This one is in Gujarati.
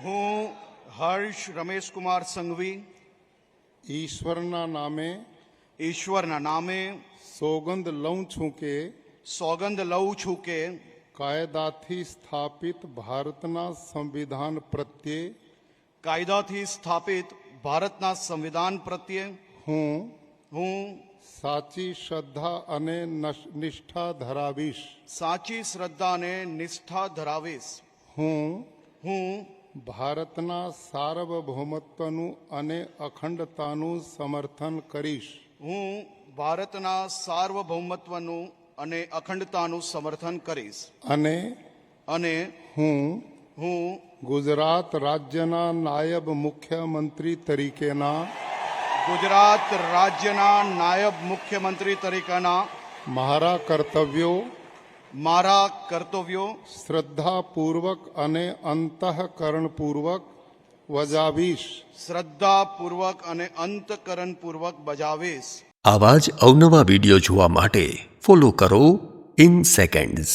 હું હર્ષ રમેશકુમાર સંઘવી ઈશ્વરના નામે ઈશ્વરના નામે સોગંદ લઉં છું કે સોગંદ લઉં છું કે કાયદાથી સ્થાપિત ભારતના સંવિધાન પ્રત્યે કાયદાથી સ્થાપિત ભારતના સંવિધાન પ્રત્યે હું સાચી શ્રદ્ધા અને નિષ્ઠા ધરાવીશ. સાચી શ્રદ્ધા અને નિષ્ઠા ધરાવીશ. હું ભારતના સાર્વભૌમત્વનું અને અખંડતાનું સમર્થન કરીશ. હું ભારતના સાર્વભૌમત્વનું અને અખંડતાનું સમર્થન કરીશ. અને હું ગુજરાત રાજ્યના નાયબ મુખ્યમંત્રી તરીકેના ગુજરાત રાજ્યના નાયબ મુખ્યમંત્રી તરીકેના મારા કર્તવ્યો શ્રદ્ધાપૂર્વક અને અંતઃકરણપૂર્વક બજાવીશ. શ્રદ્ધાપૂર્વક અને અંતઃકરણપૂર્વક બજાવીશ. આવા જ અવનવા વિડીયો જોવા માટે ફોલો કરો ઇન સેકન્ડ્સ.